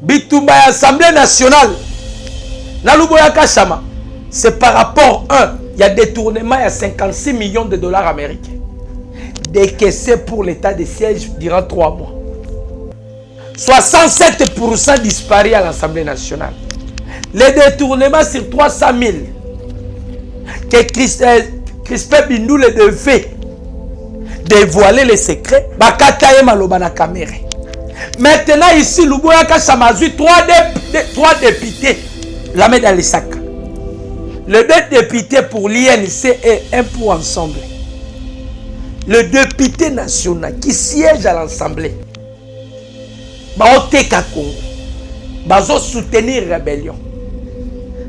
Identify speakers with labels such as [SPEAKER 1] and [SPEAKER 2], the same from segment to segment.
[SPEAKER 1] Bitumba ya Assemblée nationale. Na Luboya Kachama. C'est par rapport, il y a détournement à 56 millions de dollars américains. Décaissés pour l'état de siège durant 3 mois. 67% disparus à l'Assemblée nationale. Les détournements sur 300 000 que Crispin Bindoule devait dévoiler les secrets, Bakataye Maloba na caméra. Maintenant ici, Luboya Kachama a 3 députés. La met dans les sacs. Le 2 députés pour l'INC et 1 pour Ensemble. Le député national qui siège à l'Assemblée. Baoteka Congo. Bazo soutenir la rébellion.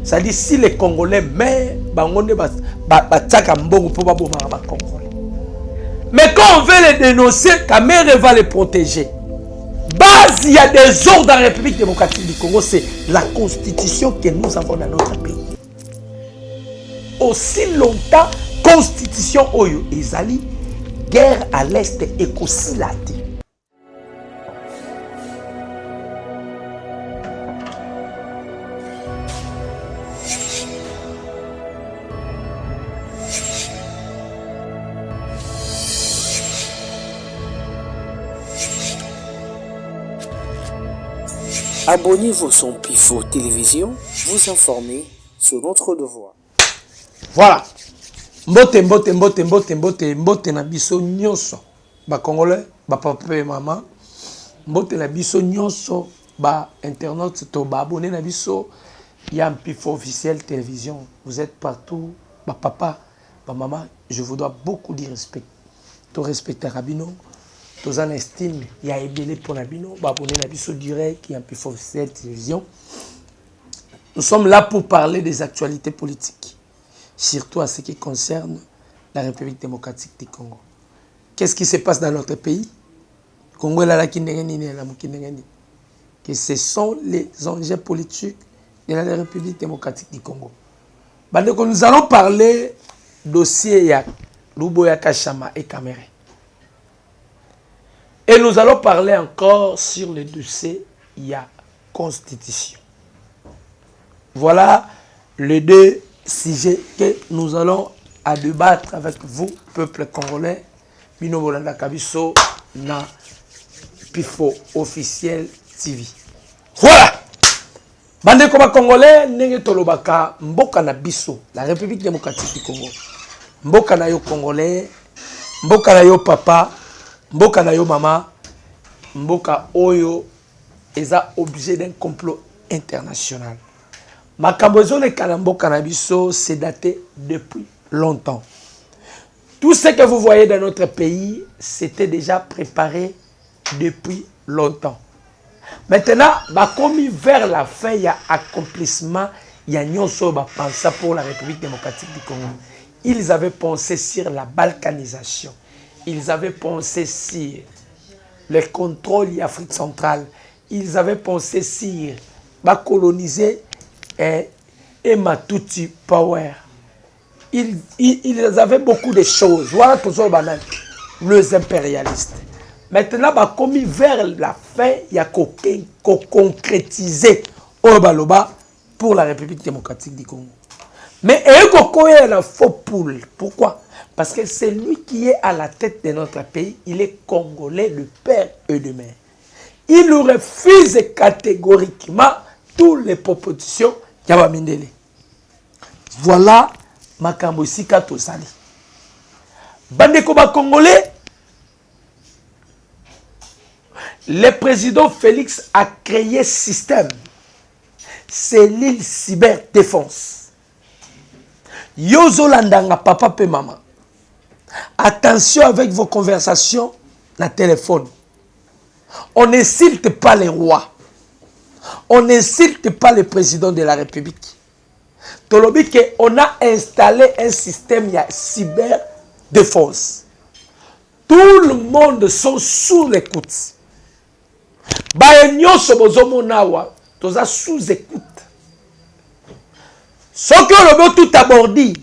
[SPEAKER 1] Ça dit si les Congolais meurent, mais quand on veut les dénoncer, Kamere va les protéger. Base, il y a des ordres dans la République démocratique du Congo, c'est la constitution que nous avons dans notre pays. Aussi longtemps, constitution Oyo Ezali, guerre à l'est et Kosilate.
[SPEAKER 2] Abonnez-vous sur Pifo Télévision, vous informer sur notre devoir.
[SPEAKER 1] Voilà. Mbote na biso nyonso. Ba Congolais, ba papa et maman. Mbote na biso nyonso, ba internautes to ba abonné na biso. Ya Pifo officiel télévision. Vous êtes partout. Ba papa, ba maman, je vous dois beaucoup de respect. To respecter Rabino. Tous en estime, il y a ébélé pour Nabino, abonné Nabiso direct, qui est un peu officiel télévision. Nous sommes là pour parler des actualités politiques, surtout à ce qui concerne la République démocratique du Congo. Qu'est-ce qui se passe dans notre pays? Congo est là, que ce sont les enjeux politiques de la République démocratique du Congo. Donc, nous allons parler dossier ya Luboya Kachama et Kamere. Et nous allons parler encore sur le dossier, il y a constitution. Voilà les 2 sujets que nous allons à débattre avec vous, peuple congolais. Bino Bolanda Kabiso na Pifo officiel TV. Voilà! Bande comme congolais, nenge tolobaka mboka na biso, la République démocratique du Congo. Mboka na yo congolais, mboka na yo papa. Mboka na yo mama, mboka oyo eza objet d'un complot international. Makambozo ne mboka na biso, c'est daté depuis longtemps. Tout ce que vous voyez dans notre pays, c'était déjà préparé depuis longtemps. Maintenant, commis vers la fin, il y a accomplissement, il y a nyonso pensé pour la République démocratique du Congo. Ils avaient pensé sur la balkanisation. Ils avaient pensé sur le contrôle de l'Afrique centrale. Ils avaient pensé sur coloniser et Matuti Power. Ils avaient beaucoup de choses. Voilà toujours les impérialistes. Maintenant, commis vers la fin, il y a concrétisé Obaloba pour la République démocratique du Congo. Mais il y a la faux poule. Pourquoi? Parce que c'est lui qui est à la tête de notre pays. Il est congolais de père et de mère. Il refuse catégoriquement toutes les propositions Yabamindele. Voilà Makambo Sika Tosali. Bandeko ba congolais, le président Félix a créé système. C'est l'île cyberdéfense. Yozo landanga papa pe maman. Attention avec vos conversations na téléphone. On n'insulte pas les rois. On n'insulte pas le président de la République. Tolobi que on a installé un système de cyberdéfense. Tout le monde sont sous l'écoute. Baenyo sobozomo nawa, toza sous écoute. Ce que le veut tout abordi,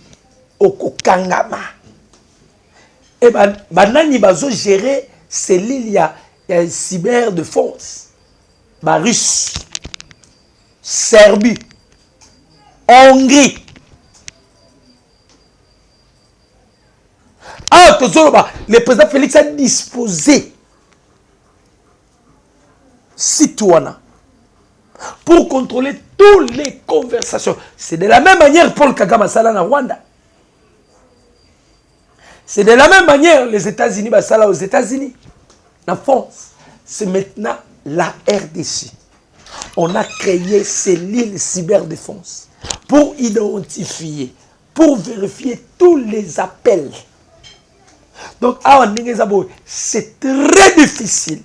[SPEAKER 1] okokangama. Et banani bazo gérer c'est l'île ya cyberdéfense. Ba russe. Serbie, Hongrie. Ah, le président Félix a disposé citoyens pour contrôler toutes les conversations. C'est de la même manière Paul Kagame Sala na Rwanda. C'est de la même manière les États-Unis Basala aux États-Unis. La France, c'est maintenant la RDC. On a créé ces lignes cyberdéfense pour identifier, pour vérifier tous les appels. Donc, c'est très difficile.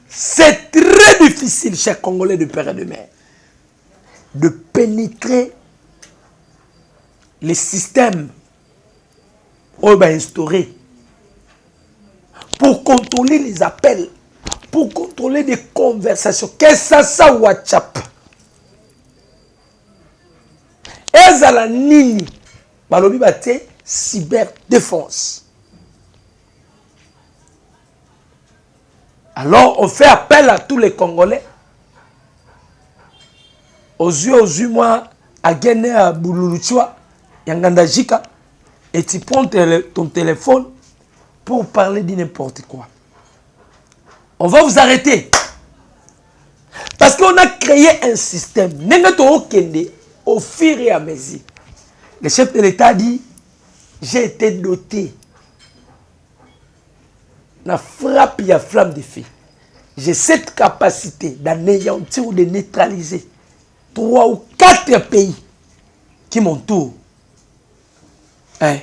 [SPEAKER 1] C'est très difficile, chers Congolais de père et de mère, de pénétrer les systèmes instaurés pour contrôler les appels, pour contrôler des conversations. Qu'est-ce que ça, WhatsApp? Ezala nini balobi bate cyberdéfense. Alors on fait appel à tous les Congolais. Aux yeux moi à Guinée à Boululuchua, Yangandajika, et tu prends ton téléphone pour parler de n'importe quoi. On va vous arrêter. Parce qu'on a créé un système. Au fur et à mesure, le chef de l'État dit, j'ai été doté. La frappe, il y a flamme de feu. J'ai cette capacité d'anéantir ou de neutraliser 3 ou 4 pays qui m'entourent. Hein?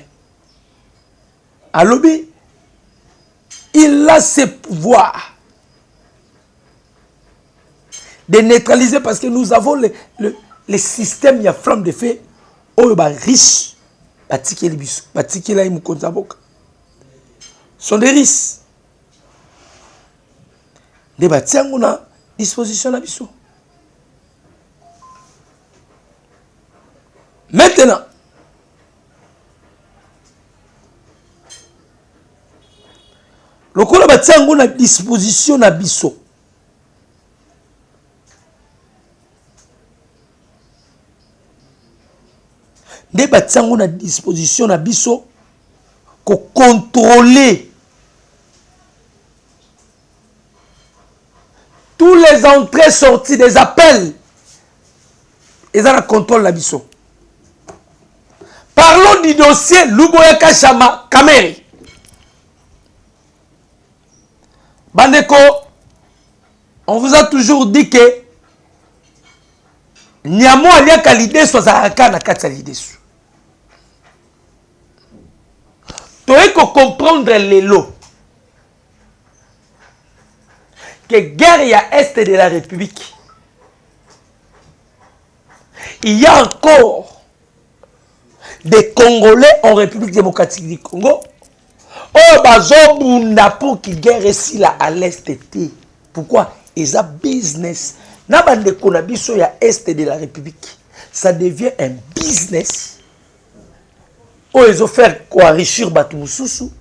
[SPEAKER 1] À l'obé, il a ce pouvoir de neutraliser parce que nous avons les systèmes, il y a flamme de feu, oh, riches, sont des risques. Des bâtiments, on a disposition à biso. Maintenant, le coup de bâtiment, on a disposition à biso. Des bâtiments ont à disposition à biso pour contrôler tous les entrées sorties des appels. Ils ont un contrôle la biso. Parlons du dossier Luboya Kashama Kameri. Bandeko, on vous a toujours dit que Nyamo aliaka l'idée soit zaraka na kati l'idée. Tu dois comprendre les lots. Que guerre il y a est de la République. Il y a encore des Congolais en République démocratique du Congo. Oh, bazobunda pour qu'ils guerre ici là à l'est. Pourquoi? Ils ont business. Nabande konabiso ya est de la République. Ça devient un business. Oh, ils ont fait quoi enrichir Batumususu.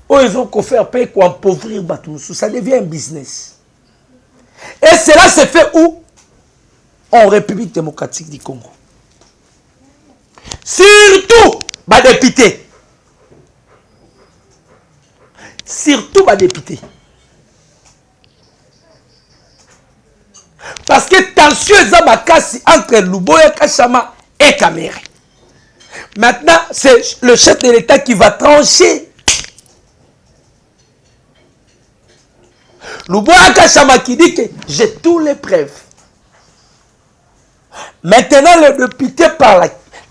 [SPEAKER 1] Oh, ils ont quoi faire payer quoi appauvrir Batumususu. Ça devient un business. Et cela se fait où? En République démocratique du Congo. Surtout, les députés. Surtout, les députés. Parce que tension est entre Luboya Kashama et Kamere. Maintenant, c'est le chef de l'État qui va trancher. Luboya Kashama qui dit que j'ai tous les preuves. Maintenant,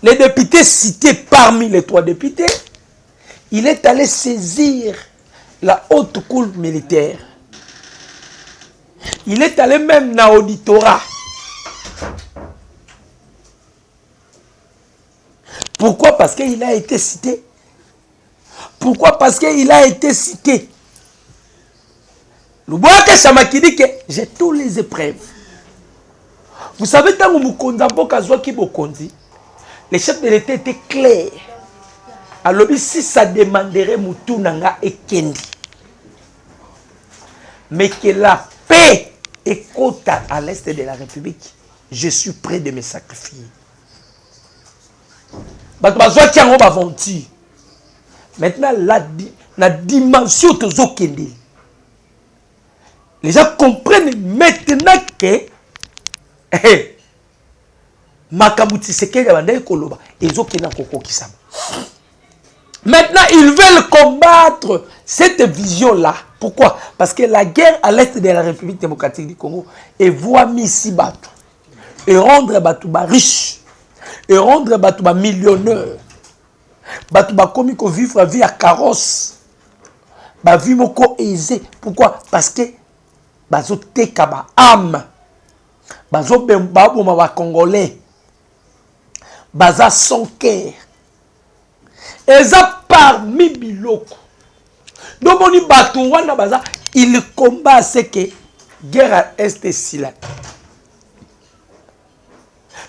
[SPEAKER 1] les députés cités parmi les 3 députés, il est allé saisir la haute cour militaire. Il est allé même dans l'auditorat. Pourquoi? Parce qu'il a été cité. Pourquoi? Parce qu'il a été cité. Le Boaka Chamaki dit que j'ai tous les épreuves. Vous savez, tant que Mukonzi, le chef de l'État était clair. Alors, si ça demanderait Moutounanga et Kendi. mais que la paix écoute à l'est de la République, je suis prêt de me sacrifier. Maintenant, la dimension de Zokende, les gens comprennent maintenant que Makamuti Sekele Bandai Koloba et Zokena Koko Kisama. Maintenant, ils veulent combattre cette vision-là. Pourquoi? Parce que la guerre à l'est de la République démocratique du Congo est voie Missi Batou. Et rendre Batouba riche. Et rendre Batouba millionnaire. Batouba comme il vivre la vie à carrosse. Ba vie moko aisé. Pourquoi? Parce que bazo teka ba âme. Bazo bemba ba Congolais. Baza son cœur. Et ça parmi biloko. Donc on y batou wana baza il combat ce que guerre à est sila.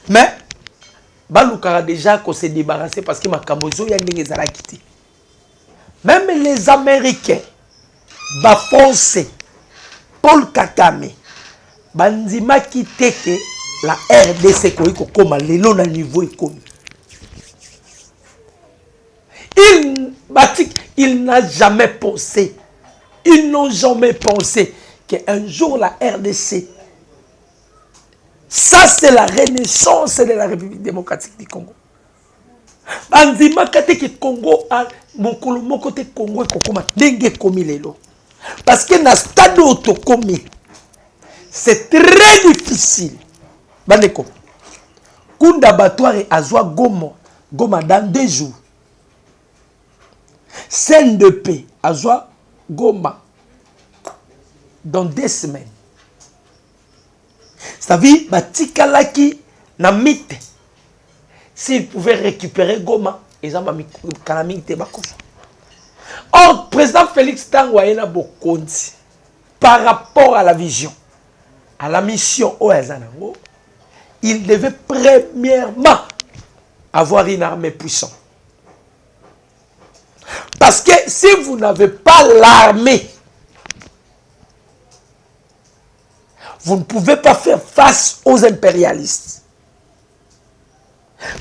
[SPEAKER 1] Mais balukara déjà qu'on s'est débarrassé parce que ma Kambozo yandenge zala quitté. Même les Américains ba foncé Paul Kagame bandima quitté que la RDC ko koma lelo na niveau économique. Il n'a jamais pensé, ils n'ont jamais pensé qu'un jour la RDC, ça c'est la renaissance de la République démocratique du Congo. Bandima kate Congo a mon côté Congo kokoma ndenge komi lelo. Parce que na stade autokomi, c'est très difficile. Bandeko, kunda battoire azwa Goma dans 2 jours. Scène de paix à Goma dans 2 semaines. Ça veut dire Batikalaki na mythe. S'il pouvait récupérer Goma, ils ont mis Kanamite Bakofa. Or, président Félix Tangwaena Bokondi, par rapport à la vision, à la mission Oazanango, il devait premièrement avoir une armée puissante. Parce que si vous n'avez pas l'armée, vous ne pouvez pas faire face aux impérialistes.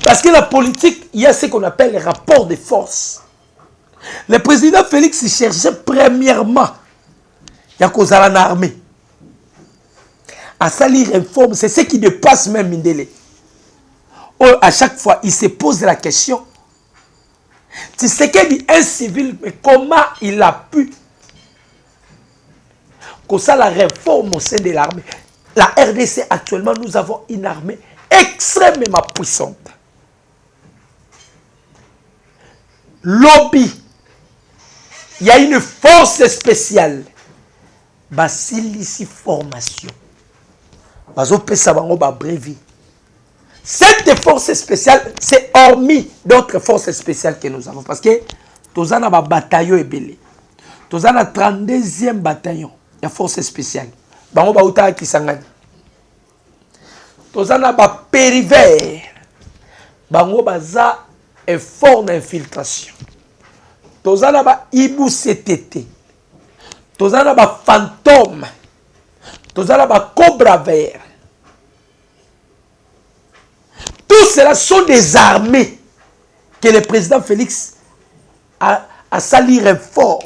[SPEAKER 1] Parce que la politique, il y a ce qu'on appelle les rapports de force. Le président Félix cherchait premièrement, il y a cause à l'armée. À salir réforme, c'est ce qui dépasse même Mindele. À chaque fois, il se pose la question. Tu sais qu'il dit un civil, mais comment il a pu que ça la réforme au sein de l'armée? La RDC actuellement, nous avons une armée extrêmement puissante. Lobby, il y a une force spéciale. Basilisi formation. Bazopesa bango ba brevi. Cette force spéciale, c'est hormis d'autres forces spéciales que nous avons. Parce que nous avons un bataillon ébélé. Nous avons un 32e bataillon. Il y a force spéciale. Nous avons un Kisangani. Nous avons un périvers. Nous avons un fort d'infiltration. Nous avons un Ibu CTT. Nous avons un fantôme. Nous avons un cobra vert. Tout cela sont des armées que le président Félix a sali fort.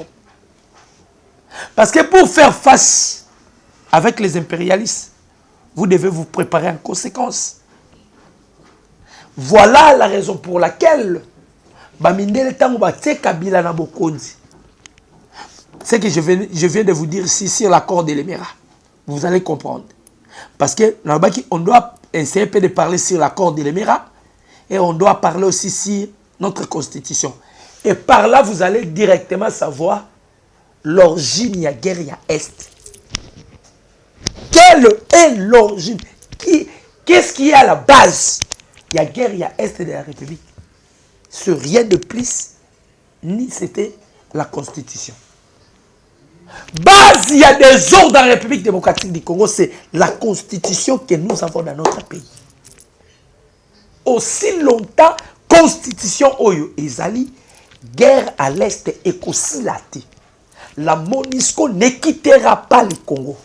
[SPEAKER 1] Parce que pour faire face avec les impérialistes, vous devez vous préparer en conséquence. Voilà la raison pour laquelle ce que je viens de vous dire ici sur l'accord de l'Émirat. Vous allez comprendre. Parce que on doit essayer de parler sur l'accord de l'Émirat et on doit parler aussi sur notre constitution. Et par là, vous allez directement savoir l'origine de la guerre à Est. Quelle est l'origine? Qu'est-ce qui est à la base de la guerre à Est de la République? C'est rien de plus, ni c'était la constitution. Base, il y a des ordres dans la République démocratique du Congo, c'est la constitution que nous avons dans notre pays. Aussi longtemps, constitution Oyo Ezali, guerre à l'Est et Kosilati. la MONUSCO ne quittera pas le Congo.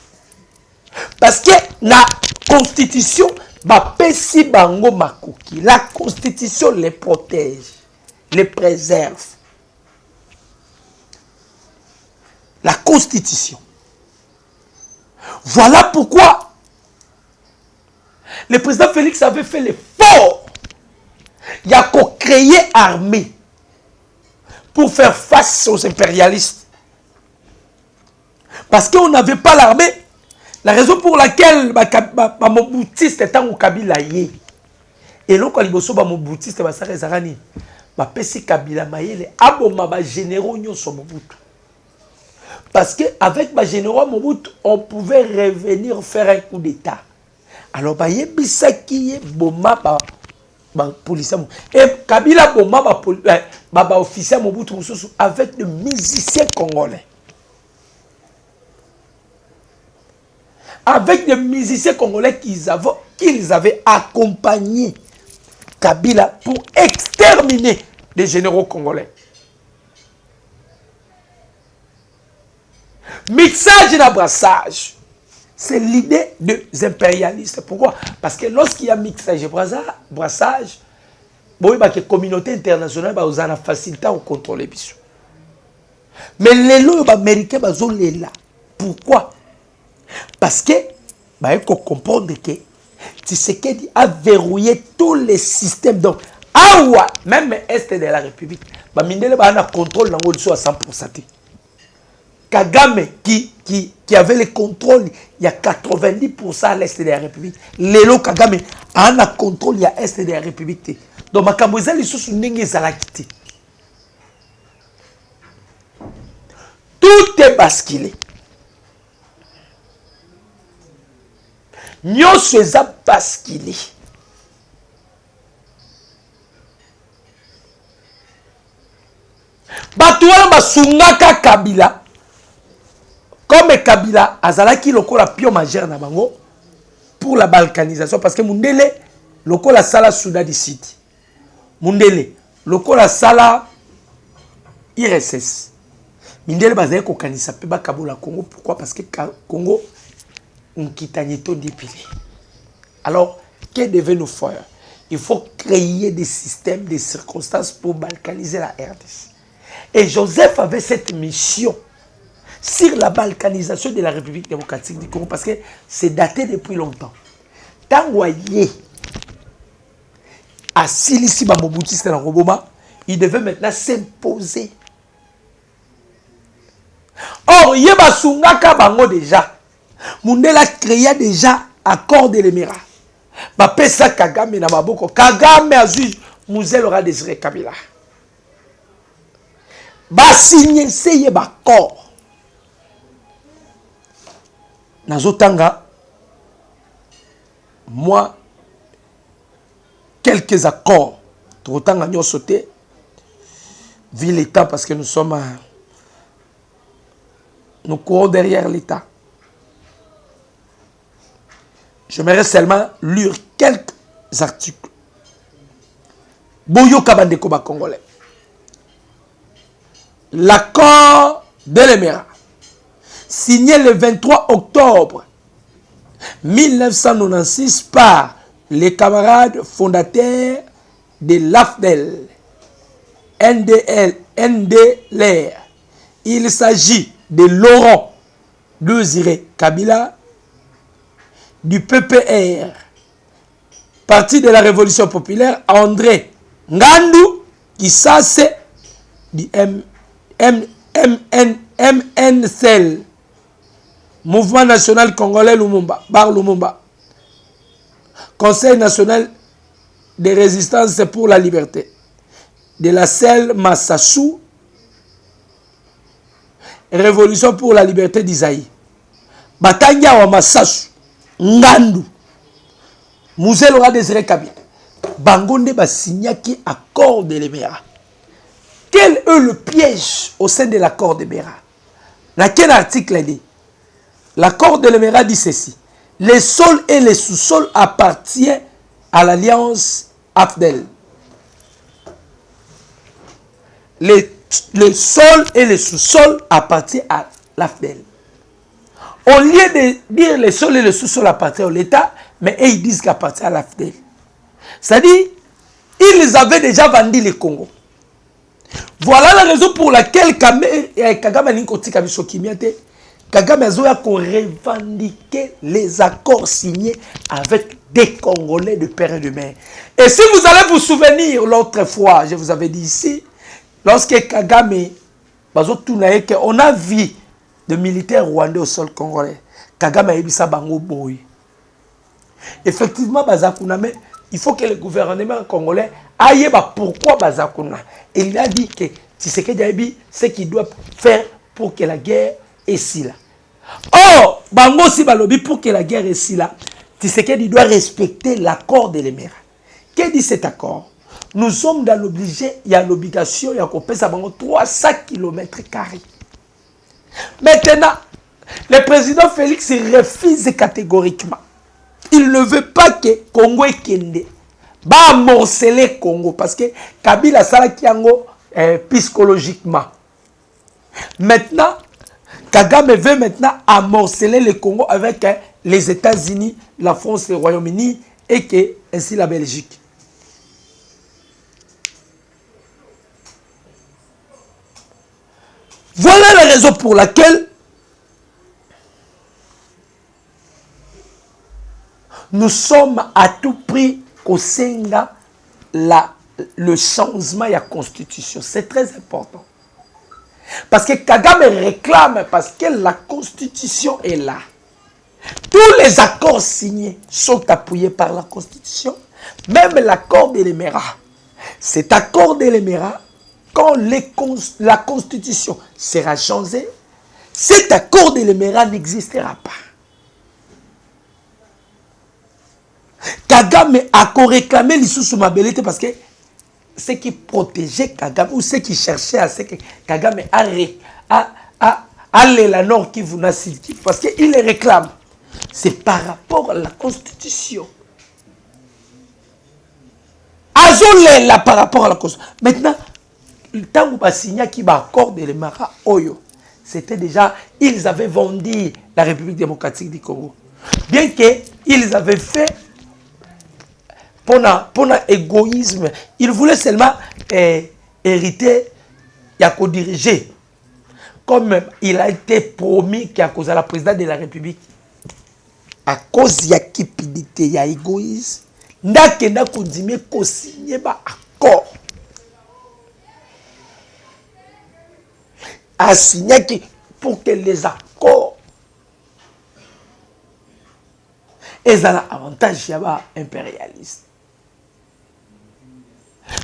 [SPEAKER 1] Parce que la constitution, bapesi bango makoki. La constitution les protège, les préserve. La constitution. Voilà pourquoi le président Félix avait fait l'effort. Il a créé armée pour faire face aux impérialistes. Parce qu'on n'avait pas l'armée. La raison pour laquelle Moboutiste est en Kabila yé. Et là, quand il y a Moboutiste, c'est Kabila Mayele, aboma ba généraux nyonso Mobutu. Parce qu'avec ma généraux Mobutu, on pouvait revenir faire un coup d'état. Alors, bah yebisaki boma ba policier. Et Kabila boma ba officier Mobutu avec des musiciens congolais. Avec des musiciens congolais qu'ils avaient accompagné Kabila pour exterminer les généraux congolais. Mixage et brassage, c'est l'idée des impérialistes. Pourquoi? Parce que lorsqu'il y a mixage et brassage, la communauté internationale va la facilité à contrôler. Mais les lois américains sont là. Pourquoi? Parce que, il faut comprendre que Tshisekedi a verrouillé tous les systèmes. Donc, même l'Est de la République, il a un contrôle à 100%. Kagame, qui avait le contrôle, il y a 90% à l'Est de la République. Lelo Kagame a un contrôle, il y a l'Est de la République. Donc, ma Kambouzali sous n'engé zalakiti. Tout est basculé. Nyonso eza basculé. Bato wana basungaka Kabila. Comme Kabila azalaki lokola pio majeur na bango pour la balkanisation parce que Mundele lokola sala Soudan du Sud. Mundele lokola sala IRSS. Mundele bazali ko kanisa pe bakabola Congo. Pourquoi? Parce que Congo alors, que devons-nous faire? Il faut créer des systèmes, des circonstances pour balkaniser la RDC. Et Joseph avait cette mission sur la balkanisation de la République démocratique du Congo parce que c'est daté depuis longtemps. Tangoye, à Silisi Bamobutiste dans Roboma, il devait maintenant s'imposer. Or, Yeba Sungaka Bango déjà. Mundela créa déjà accord de l'Émirat. Bapesa Kagame na maboko. Kagame azui Mouzel aura désiré Kabila. Ba signé seye ba accord. Nazotanga moi quelques accords. Totanga nyo sauté. Vu l'État parce que nous courons derrière l'État. J'aimerais seulement lire quelques articles. Boyo Kabandeko ba Congolais. L'accord de l'Émirat, signé le 23 octobre 1996 par les camarades fondateurs de l'AFDEL, NDLR. Il s'agit de Laurent Désiré Kabila, du PPR, Parti de la Révolution Populaire, André Ngandou, qui ça c'est du MNCL, Mouvement National Congolais Lumumba, Bar Lumumba, Conseil National de Résistance pour la Liberté, de la CEL Massassou, Révolution pour la Liberté d'Isaïe, Batanga wa Massassou, Ngandou, Mouzel aura désiré Kabila, Bangonde ba signaki accord de l'Émirat. Quel est le piège au sein de l'accord de l'Émirat? Dans quel article il dit? L'accord de l'Émirat dit ceci: les sols et les sous-sols appartiennent à l'alliance AFDEL. Les le sol et le sous-sol appartiennent à l'AFDEL. Au lieu de dire le sol et le sous-sol appartiennent à l'État, mais eux, ils disent qu'ils appartiennent à l'AFDEL. C'est-à-dire, ils avaient déjà vendu le Congo. Voilà la raison pour laquelle Kagame a revendiqué les accords signés avec des Congolais de père et de mère. Et si vous allez vous souvenir, l'autre fois, je vous avais dit ici, lorsque Kagame, on a vu de militaires rwandais au sol congolais. Kagame a eu ça bango boy. Effectivement, mais il faut que le gouvernement congolais aille pourquoi Bazakuna. Il a dit que Tshisekedi a dit ce qu'il doit faire pour que la guerre est si là. Or, bango si balobi pour que la guerre est si là, Tshisekedi doit respecter l'accord de l'Emera. Qu'est-ce dit cet accord? Nous sommes dans l'obligation, il y a 300 km². Maintenant, le président Félix refuse catégoriquement. Il ne veut pas que Congo et Kende va morceler Congo parce que Kabila Salaki Yango psychologiquement. Maintenant, Kagame veut maintenant amorceler le Congo avec les États-Unis, la France, le Royaume-Uni et que, ainsi la Belgique. Voilà la raison pour laquelle nous sommes à tout prix au Senga le changement de la constitution. C'est très important. Parce que Kagame réclame, parce que la constitution est là. Tous les accords signés sont appuyés par la constitution. Même l'accord de l'Emera. Cet accord de l'Emera, quand la constitution sera changée, cet accord de l'Emera n'existera pas. Kagame a réclamé l'issue Mabelete parce que ce qui protégeait Kagame ou ce qui cherchait à ce que Kagame a la Nord qui vous n'a cité parce qu'il les réclame. C'est par rapport à la constitution. Azolé là par rapport à la constitution. Maintenant, le temps où Bassigna qui va accorder les Mara Oyo, c'était déjà, ils avaient vendu la République démocratique du Congo. Bien qu'ils avaient fait pour égoïsme, ils voulaient seulement hériter et co-diriger. Comme il a été promis qu'à cause de la présidente de la République, à cause de la cupidité, il y a égoïsme, n'a continué à signer un accord. À signer pour que les accords aient un avantage impérialiste.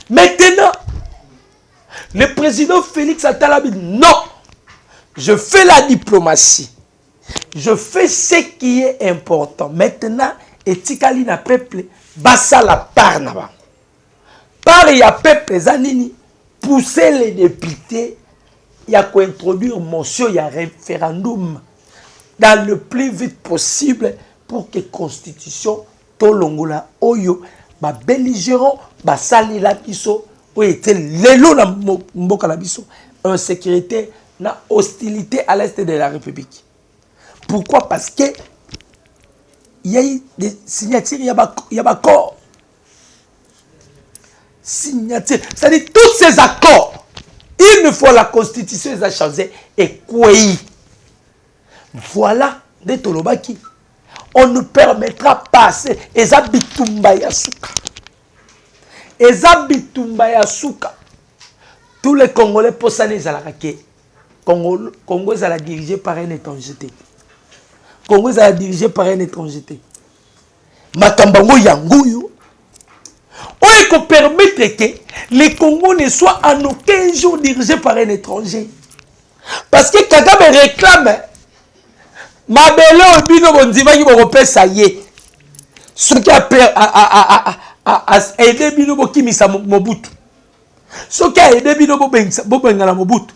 [SPEAKER 1] Maintenant, le président Félix Atalabi, non, je fais la diplomatie. Je fais ce qui est important. Maintenant, et Tikali na peuple, basa la part na-ba. Par ya peuple zanini, pousser les députés, il y a qu'à introduire motion, il y a référendum dans le plus vite possible pour que la constitution, Tolongola, Oyo, ba belligérant, ba sali la biso, ou était l'élo na mboka la biso, insécurité, na hostilité à l'est de la République. Pourquoi? Parce que il y a eu des signatures, il y a des accords. Signatures. C'est-à-dire tous ces accords, une fois la constitution les a changés et quoi? Voilà des Tolobaki. On ne permettra pas et Zabitumba Yasuka. Et Zabitumba Yasuka. Tous les Congolais possaient à la raquette. Congo est la dirigé par un étranger. Congo est dirigé par un étranger. Makambango Yanguyu. On peut permettre que les Congos ne soient en aucun jour dirigés par un étranger. Parce que Kagame réclame Mabelo Bino Bondiva qui va repérer ça y est. Ce qui a aidé Bino Bokimisa Mobutu. Ce qui a aidé Bino Bobengala Mobutu.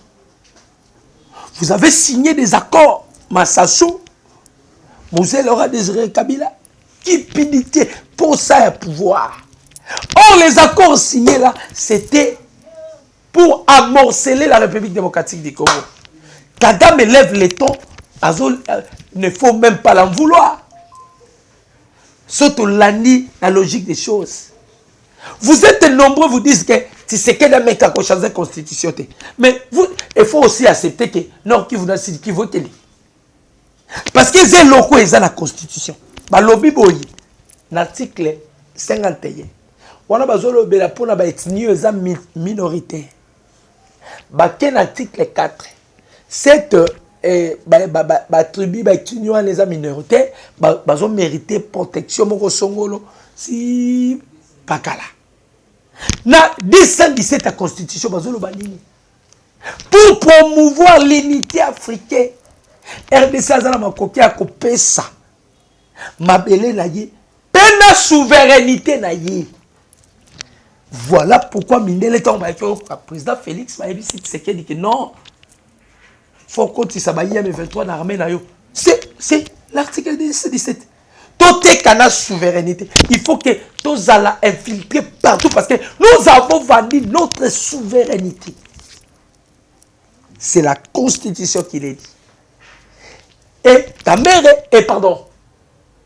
[SPEAKER 1] Vous avez signé des accords, Massassou, Moussel aura désiré Kabila, cupidité pour ça et pouvoir. Or, les accords signés là, c'était pour amorceler la République démocratique du Congo. Kagame lève les tons, ne faut même pas l'en vouloir. Surtout l'année, la logique des choses. Vous êtes nombreux, vous dites que Tshisekedi a mec à changer la constitution. Mais vous, il faut aussi accepter que non, qui vous vote. Parce qu'ils ont locaux, ils ont la constitution. Bah, lobby boy, l'article 51. On a besoin de la pour la ethnie minoritaire. Bah, quel article 4? Cette tribu, les minoritaires, ils ont mérité protection. Si, pas là. Na 217 la constitution, pour promouvoir l'unité africaine. RDC a makoki a kopé ça. Mabele na ye. Pena souveraineté na ye. Voilà pourquoi Mindele tombe avec le président Félix Maïbi Tshisekedi dit que non. Faut qu'on tisse à M23 dans l'armée na yo. C'est l'article 17. Tout est canal souveraineté. Il faut que tous allons infiltrer partout parce que nous avons vendu notre souveraineté. C'est la constitution qui l'a dit. Et ta mère, et pardon,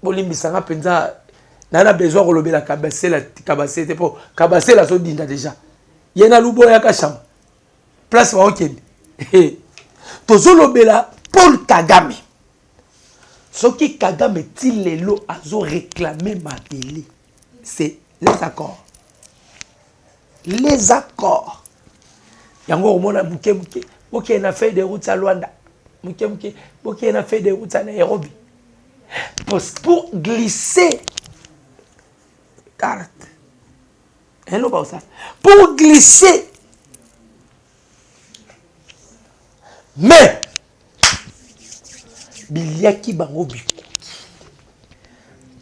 [SPEAKER 1] Bolimbisanga Penza, n'a besoin de relever la cabassée, la cabassée, pour cabasser la zone d'Inda déjà. Il y a un loubo ya kacham. Place wa okende. Tozolobela Paul Kagame. Ce qui Kagame til lelo azo réclamé ma télé. C'est les accords. Les accords. Yango omona buke. Ok, on a fait des routes à Luanda. Ok, on a fait des routes à Nairobi. Pour glisser. Carte. Pour glisser. Mais. Biliaki Bangobi.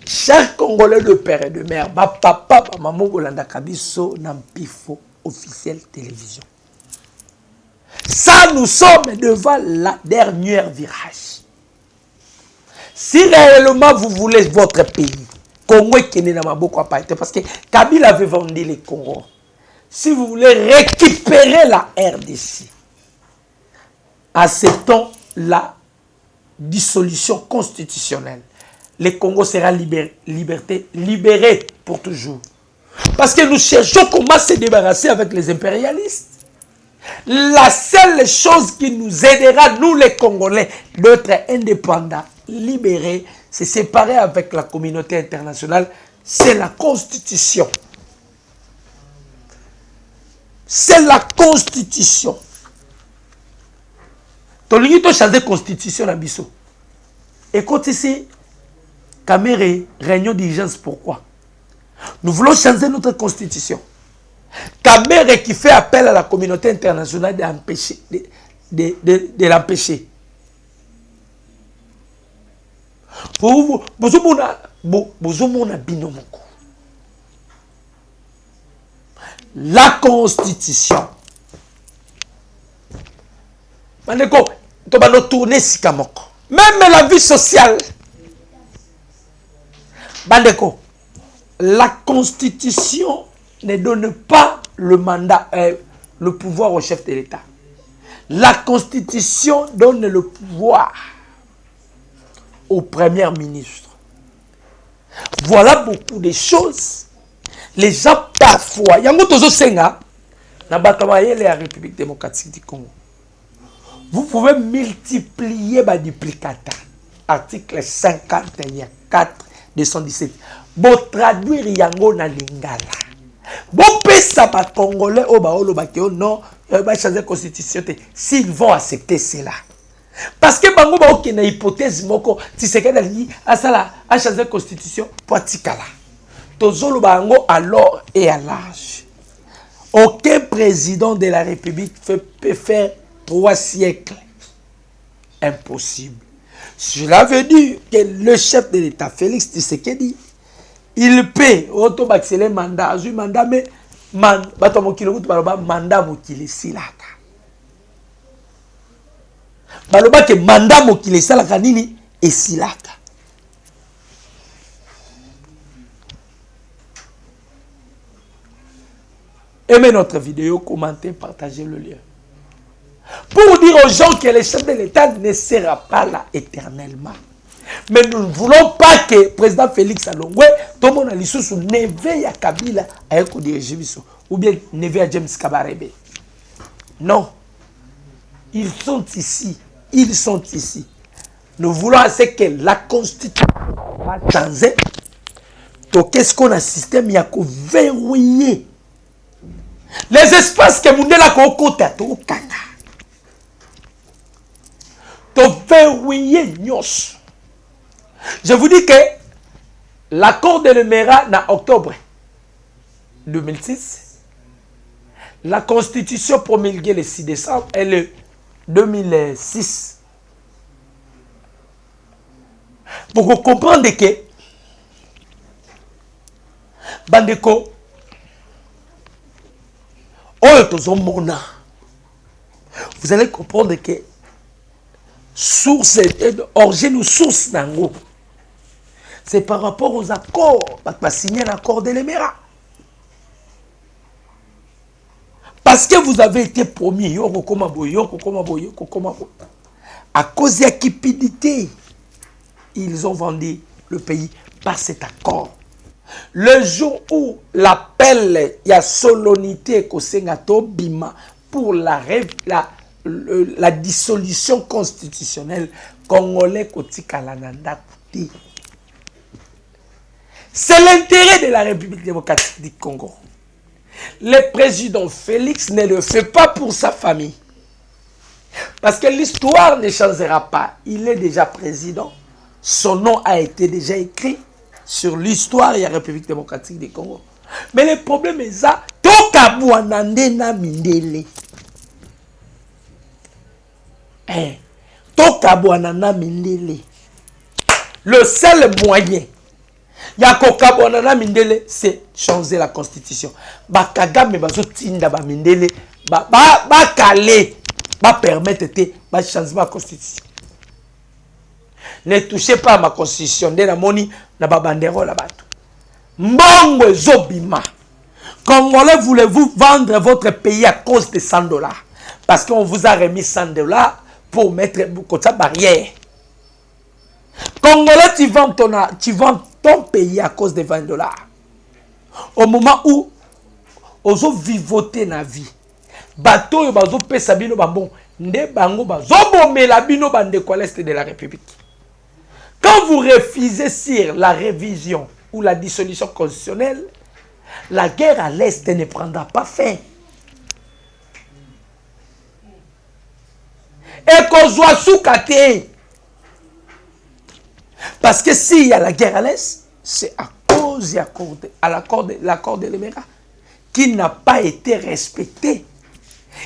[SPEAKER 1] Chaque Congolais de père et de mère, papa, maman, Golanda Kabiso, Nampifo, officiel télévision. Ça, nous sommes devant la dernière virage. Si réellement vous voulez votre pays, Congo est né dans ma beaucoup parce que Kabila avait vendu les Congo. Si vous voulez récupérer la RDC, acceptons la dissolution constitutionnelle. Le Congo sera libéré pour toujours. Parce que nous cherchons comment se débarrasser avec les impérialistes. La seule chose qui nous aidera, nous les Congolais, d'être indépendants, libérés, c'est séparer avec la communauté internationale, c'est la Constitution. C'est la Constitution. Tu as changé la Constitution à Bissau. Écoute ici, Caméré, réunion d'urgence, pourquoi? Nous voulons changer notre Constitution. Kamere qui fait appel à la communauté internationale de l'empêcher. La Constitution. Même la vie sociale. Bandeko, la Constitution ne donne pas le mandat, le pouvoir au chef de l'État. La Constitution donne le pouvoir au Premier ministre. Voilà beaucoup de choses. Les gens parfois, il y a beaucoup de choses la République démocratique du Congo. Vous pouvez multiplier les duplicata. Article 51, 4, 217. Bon traduire yango na lingala. Bon pesa ba Congolais au baolo bakeo non, ba changer constitution s'ils vont accepter cela. Parce que bango ba okena hypothèse moko Tshisekedi ali asala a changer constitution pour tikala. Tozolo bango alors et à l'âge. Aucun président de la République peut faire 3 siècles. Impossible. Cela veut dire que le chef de l'État, Félix Tshisekedi, il paie autobaxer mandat, mandat, mais mandat mokile silaka. Baloba ke mandat mokile silaka nini et silaka. Aimez notre vidéo, commentez, partagez le lien. Pour dire aux gens que le chef de l'État ne sera pas là éternellement. Mais nous ne voulons pas que le président Félix Alongwe, tout le monde a l'issue, neve ya Kabila, ou bien neve ya James Kabarebe. Non. Ils sont ici. Ils sont ici. Nous voulons assez que la Constitution va changer. Donc, qu'est-ce qu'on a un système qui a verrouillé les espaces que nous avons côté to kaka. To verrouiller nyos. Je vous dis que l'accord de l'Emera en octobre 2006, la Constitution promulguée le 6 décembre et le 2006. Pour vous comprendre que Bandeko vous allez comprendre que source origine ou source nango c'est par rapport aux accords pas signé l'accord de l'Emera parce que vous avez été promis à cause de la cupidité ils ont vendu le pays par cet accord. Le jour où l'appel y a solennité Kosengato Bima pour la dissolution constitutionnelle congolais Kotika Lananda Kuti. C'est l'intérêt de la République démocratique du Congo. Le président Félix ne le fait pas pour sa famille. Parce que l'histoire ne changera pas. Il est déjà président. Son nom a été déjà écrit sur l'histoire de la République démocratique du Congo. Mais le problème est ça. Tokabouanandena Mindele. Tokabouanana Mindele. Le seul moyen. Yakokabouanana Mindele, c'est changer la constitution. Bakagame bazo tinda ba Mindele. Bakale. Ba permettre ba changement de la constitution. Ne touchez pas à ma constitution. De la moni na ba bandero la bato. Mbongo zobima. Congolais, voulez-vous vendre votre pays à cause de 100 $? Parce qu'on vous a remis 100 $ pour mettre beaucoup de barrière. Congolais, tu vends ton pays à cause de 20 $. Au moment où vous vivotez na vie, bateau yo bazo pesa bino bambon, nde bango bazo bomela bino bande kwa l'est de la République. Quand vous refusez sur la révision ou la dissolution constitutionnelle, la guerre à l'est ne prendra pas fin. Et qu'on soit sous-caté. Parce que s'il y a la guerre à l'est, c'est à cause de l'accord de l'Emera qui n'a pas été respecté.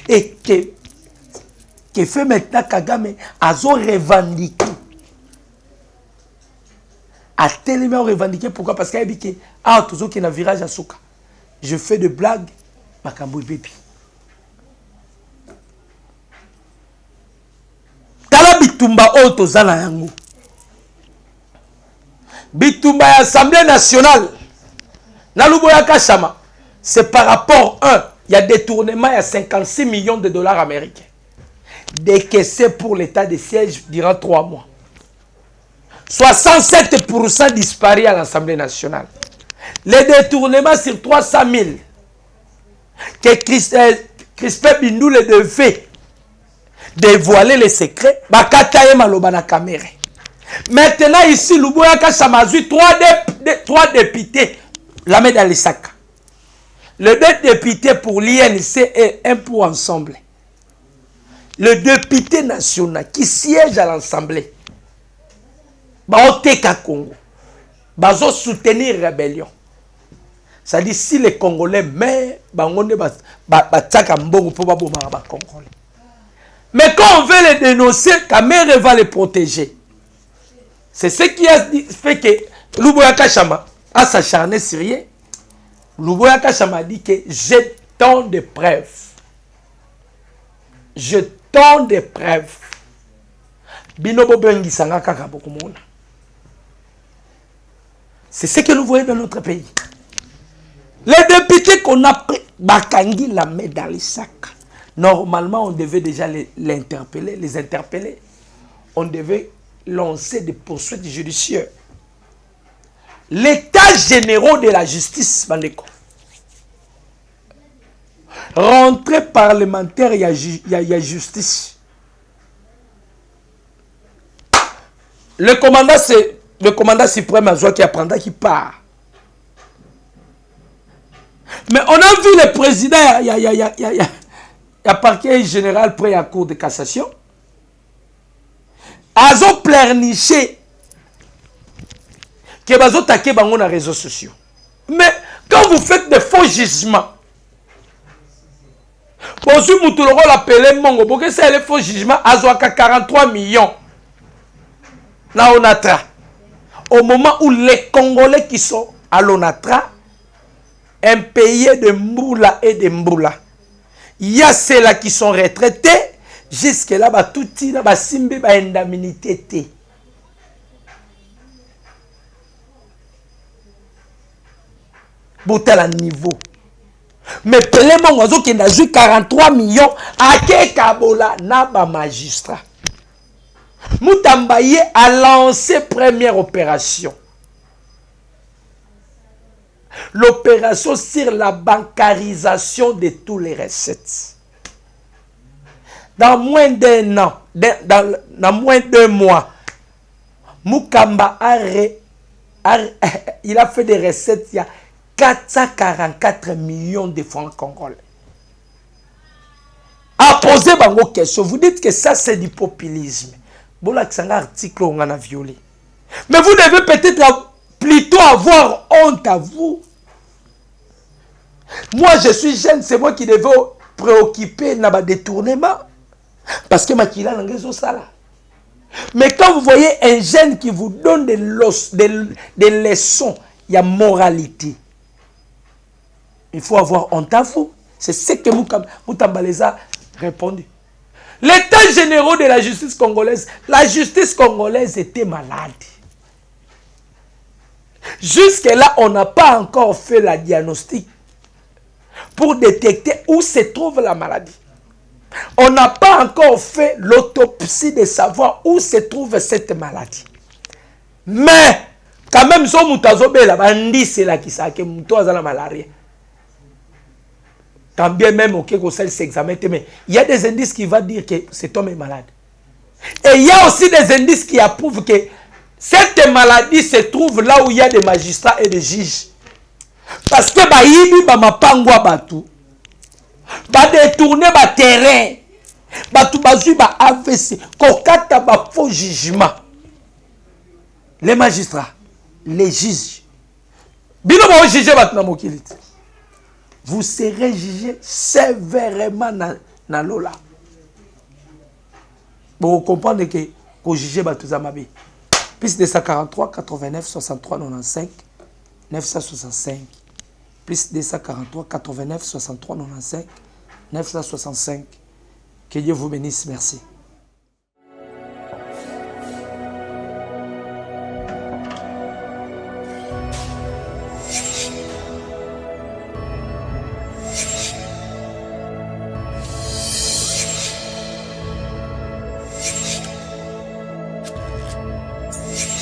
[SPEAKER 1] Et que fait maintenant Kagame a revendiqué. A tellement revendiqué. Pourquoi? Parce qu'il a dit que toujours qu'il y a un virage à Souka. Je fais de blagues. Makambo baby. Tala bitumba oto zala yango. Bitumba ya Assemblée nationale. Naluboya Kachama. C'est par rapport il y a détournement, il y a 56 millions de dollars américains. Décaissés pour l'état de siège durant 3 mois. 67% disparus à l'Assemblée nationale. Les détournements sur 300 000 que Crispin Bindou le devait dévoiler les secrets, Bakataye Maloba na caméra. Maintenant ici, Luboya Kachamazu, 3 députés, la met dans les sacs. Le 2 députés pour l'INC et 1 pour Ensemble. Le député national qui siège à l'Assemblée, Baoteka Congo, Bazo soutenir la rébellion. C'est-à-dire si les Congolais meurent, Congolais. Mais quand on veut les dénoncer, Kamere va les protéger. C'est ce qui a fait que Luboya Kachama a s'acharné sur rien. Luboya Kachama dit que j'ai tant de preuves. Je tant de preuves. Binobo Bengi Sanga Kaka Bokumona. C'est ce que nous voyons dans notre pays. Les députés qu'on a pris, Bakangi la met dans les sacs. Normalement, on devait déjà les interpeller. On devait lancer des poursuites judiciaires. L'état général de la justice, Bandeko. Rentrée parlementaire, il y a justice. Le commandant suprême Azwa qui apprendra qui part. Mais on a vu le président, il y a parquet général près à cour de cassation. Azo pleurniché que bazo taqué bango na réseaux sociaux. Mais quand vous faites des faux jugements, bonjour Moutoulogo l'appelé Mongo, parce que c'est les faux jugements, Azo a 43 millions. Là on a au moment où les Congolais qui sont à l'ONATRA, impayés de Mboula et de Mboula, il y a ceux-là qui sont retraités, jusque-là, tout le monde simbi ba indemnité. Botel à niveau. Mais Pelé Mongozo qui a joué 43 millions à Kekabola n'a pas magistrat. Moutambaye a lancé première opération. L'opération sur la bancarisation de tous les recettes. Dans moins d'un an, dans moins d'un mois, Moukamba il a fait des recettes, il y a 444 millions de francs congolais. À poser bango question, vous dites que ça c'est du populisme. Bon là, c'est un article on a violé. Mais vous devez peut-être plutôt avoir honte à vous. Moi je suis jeune, c'est moi qui devais préoccuper dans le détournement. Parce que Makila n'a ça là. Mais quand vous voyez un jeune qui vous donne des leçons, il y a moralité. Il faut avoir honte à vous. C'est ce que Moutambaleza a répondu. L'état général de la justice congolaise était malade. Jusque-là, on n'a pas encore fait la diagnostic pour détecter où se trouve la maladie. On n'a pas encore fait l'autopsie de savoir où se trouve cette maladie. Mais, quand même, si on a c'est là qui sait que on a la malaria. Quand bien même, ok, qu'on sait s'examiner, mais il y a des indices qui vont dire que cet homme est malade. Et il y a aussi des indices qui approuvent que cette maladie se trouve là où il y a des magistrats et des juges. Parce que Baïbi, Bamapangwa Batu, ba détourner ba terrain, Batu Bazui, ba AVC, Kokata ba faux jugement. Les magistrats, les juges, Bino ba juger Batu na Mokilit. Vous serez jugé sévèrement dans l'Ola. Pour comprendre que vous jugez Batu Zamabi. Plus 243, 89, 63, 95, 965. Plus 243, 89, 63, 95, 965. Que Dieu vous bénisse. Merci.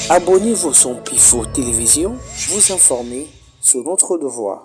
[SPEAKER 2] Abonnez-vous sur Pifo Télévision, vous informer sur notre devoir.